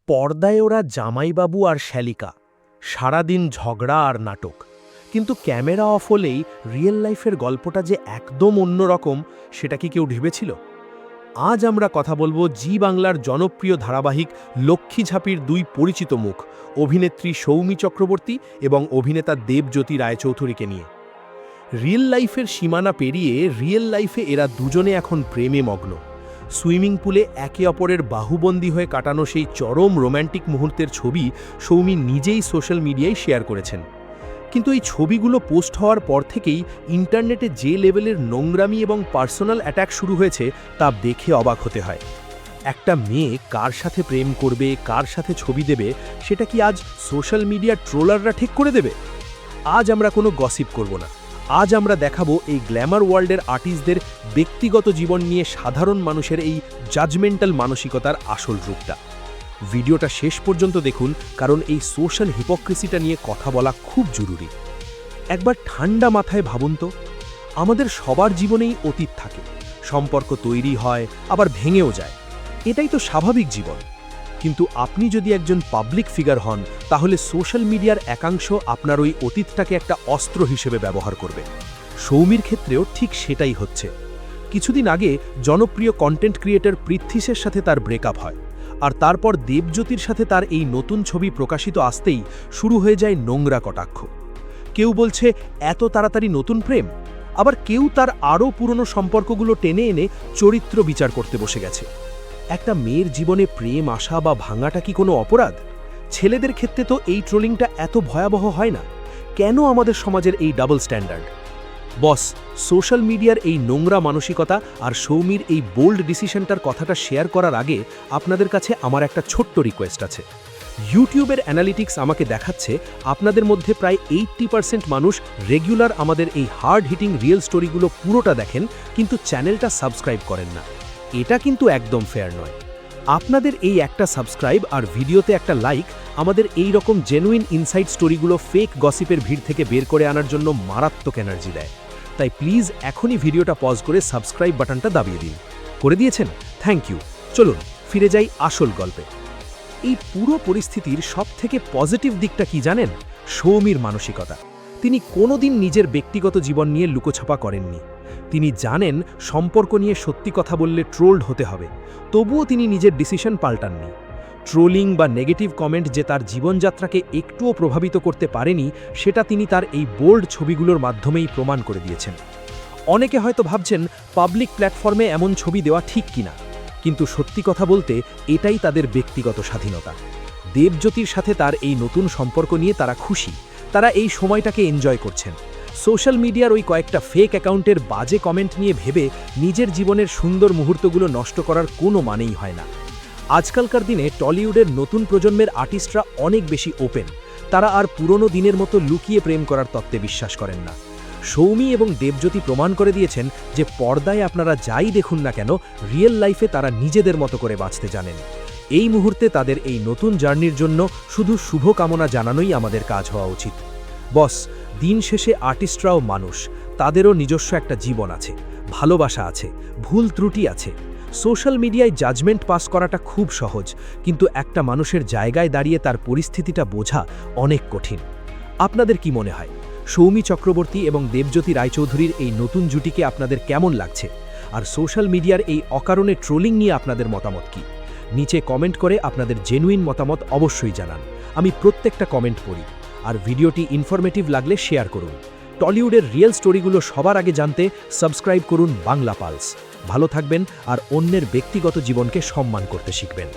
পর্দায় ওরা জামাইবাবু আর শ্যালিকা, সারাদিন ঝগড়া আর নাটক। কিন্তু ক্যামেরা অফ হলেই রিয়েল লাইফের গল্পটা যে একদম অন্যরকম, সেটা কি কেউ ভেবেছিল? আজ আমরা কথা বলবো জি বাংলার জনপ্রিয় ধারাবাহিক লক্ষ্মী ঝাঁপির দুই পরিচিত মুখ, অভিনেত্রী সৌমি চক্রবর্তী এবং অভিনেতা দেবজ্যোতি রায়চৌধুরীকে নিয়ে। রিয়েল লাইফের সীমানা পেরিয়ে রিয়েল লাইফে এরা দুজনে এখন প্রেমে মগ্ন। সুইমিং পুলে একে অপরের বাহুবন্দী হয়ে কাটানো সেই চরম রোম্যান্টিক মুহূর্তের ছবি সৌমি নিজেই সোশ্যাল মিডিয়ায় শেয়ার করেছেন। কিন্তু এই ছবিগুলো পোস্ট হওয়ার পর থেকেই ইন্টারনেটে যে লেভেলের নোংরামি এবং পার্সোনাল অ্যাটাক শুরু হয়েছে তা দেখে অবাক হতে হয়। একটা মেয়ে কার সাথে প্রেম করবে, কার সাথে ছবি দেবে, সেটা কি আজ সোশ্যাল মিডিয়ার ট্রোলাররা ঠিক করে দেবে? আজ আমরা কোনো গসিপ করব না। আজ আমরা দেখাবো এই গ্ল্যামার ওয়ার্ল্ডের আর্টিস্টদের ব্যক্তিগত জীবন নিয়ে সাধারণ মানুষের এই জাজমেন্টাল মানসিকতার আসল রূপটা। ভিডিওটা শেষ পর্যন্ত দেখুন, কারণ এই সোশ্যাল হিপোক্রেসিটা নিয়ে কথা বলা খুব জরুরি। একবার ঠান্ডা মাথায় ভাবুন তো, আমাদের সবার জীবনেই অতীত থাকে, সম্পর্ক তৈরি হয় আবার ভেঙেও যায়, এটাই তো স্বাভাবিক জীবন। কিন্তু আপনি যদি একজন পাবলিক ফিগার হন, তাহলে সোশ্যাল মিডিয়ার একাংশ আপনার ওই অতীতটাকে একটা অস্ত্র হিসেবে ব্যবহার করবে। সৌমির ক্ষেত্রেও ঠিক সেটাই হচ্ছে। কিছুদিন আগে জনপ্রিয় কন্টেন্ট ক্রিয়েটর পৃথ্বীশের সাথে তার ব্রেকআপ হয়, আর তারপর দেবজ্যোতির সাথে তার এই নতুন ছবি প্রকাশিত আসতেই শুরু হয়ে যায় নোংরা কটাক্ষ। কেউ বলছে এত তাড়াতাড়ি নতুন প্রেম, আবার কেউ তার আরও পুরনো সম্পর্কগুলো টেনে এনে চরিত্র বিচার করতে বসে গেছে। একটা মেয়ের জীবনে প্রেম আসা বা ভাঙাটা কি কোনো অপরাধ? ছেলেদের ক্ষেত্রে তো এই ট্রোলিংটা এত ভয়াবহ হয় না। কেন আমাদের সমাজের এই ডাবল স্ট্যান্ডার্ড? বস, সোশ্যাল মিডিয়ার এই নোংরা মানসিকতা আর সৌমির এই বোল্ড ডিসিশনটার কথাটা শেয়ার করার আগে আপনাদের কাছে আমার একটা ছোট্ট রিকোয়েস্ট আছে। ইউটিউবের অ্যানালিটিক্স আমাকে দেখাচ্ছে আপনাদের মধ্যে প্রায় 80% মানুষ রেগুলার আমাদের এই হার্ড হিটিং রিয়েল স্টোরিগুলো পুরোটা দেখেন, কিন্তু চ্যানেলটা সাবস্ক্রাইব করেন না। এটা কিন্তু একদম ফেয়ার নয়। আপনাদের এই একটা সাবস্ক্রাইব আর ভিডিওতে একটা লাইক আমাদের এই রকম জেনুইন ইনসাইড স্টোরিগুলো ফেক গসিপের ভিড় থেকে বের করে আনার জন্য মারাত্মক এনার্জি দেয়। তাই প্লিজ এখনই ভিডিওটা পজ করে সাবস্ক্রাইব বাটনটা দাবিয়ে দিন। করে দিয়েছেন? Thank you. চলুন ফিরে যাই আসল গল্পে। এই পুরো পরিস্থিতির সবথেকে পজিটিভ দিকটা কি জানেন? সৌমির মানসিকতা। তিনি কোনোদিন নিজের ব্যক্তিগত জীবন নিয়ে লুকোছাপা করেননি। তিনি জানেন সম্পর্ক নিয়ে সত্যি কথা বললে ট্রোলড হতে হবে, তবুও তিনি নিজের ডিসিশন পাল্টাননি। ট্রোলিং বা নেগেটিভ কমেন্ট যে তার জীবনযাত্রাকে একটুও প্রভাবিত করতে পারেনি, সেটা তিনি তার এই বোল্ড ছবিগুলোর মাধ্যমেই প্রমাণ করে দিয়েছেন। অনেকে হয়তো ভাবছেন পাবলিক প্ল্যাটফর্মে এমন ছবি দেওয়া ঠিক কিনা, কিন্তু সত্যি কথা বলতে এটাই তাদের ব্যক্তিগত স্বাধীনতা। দেবজ্যোতির সাথে তার এই নতুন সম্পর্ক নিয়ে তারা খুশি, তারা এই সময়টাকে এনজয় করছেন। সোশ্যাল মিডিয়ার ওই কয়েকটা ফেক অ্যাকাউন্টের বাজে কমেন্ট নিয়ে ভেবে নিজের জীবনের সুন্দর মুহূর্তগুলো নষ্ট করার কোনো মানেই হয় না। আজকালকার দিনে টলিউডের নতুন প্রজন্মের আর্টিস্টরা অনেক বেশি ওপেন। তারা আর পুরনো দিনের মতো লুকিয়ে প্রেম করার তত্ত্বে বিশ্বাস করেন না। সৌমি এবং দেবজ্যোতি প্রমাণ করে দিয়েছেন যে পর্দায় আপনারা যাই দেখুন না কেন, রিয়েল লাইফে তারা নিজেদের মতো করে বাঁচতে জানেন। এই মুহূর্তে তাদের এই নতুন জার্নির জন্য শুধু শুভকামনা জানানোই আমাদের কাজ হওয়া উচিত। বস, দিন শেষে আর্টিস্টরাও মানুষ, তাদেরও নিজস্ব একটা জীবন আছে, ভালোবাসা আছে, ভুল ত্রুটি আছে। সোশ্যাল মিডিয়ায় জাজমেন্ট পাস করাটা খুব সহজ, কিন্তু একটা মানুষের জায়গায় দাঁড়িয়ে তার পরিস্থিতিটা বোঝা অনেক কঠিন। আপনাদের কি মনে হয়, সৌমি চক্রবর্তী এবং দেবজ্যোতি রায়চৌধুরীর এই নতুন জুটিকে আপনাদের কেমন লাগছে? আর সোশ্যাল মিডিয়ার এই অকারণে ট্রোলিং নিয়ে আপনাদের মতামত কি? নিচে কমেন্ট করে আপনাদের জেনুইন মতামত অবশ্যই জানান। আমি প্রত্যেকটা কমেন্ট পড়ি। আর ভিডিওটি ইনফরমেটিভ লাগলে শেয়ার করুন। টলিউডের রিয়েল স্টোরিগুলো সবার আগে জানতে সাবস্ক্রাইব করুন বাংলা পালস। ভালো থাকবেন আর অন্যের ব্যক্তিগত জীবনকে সম্মান করতে শিখবেন।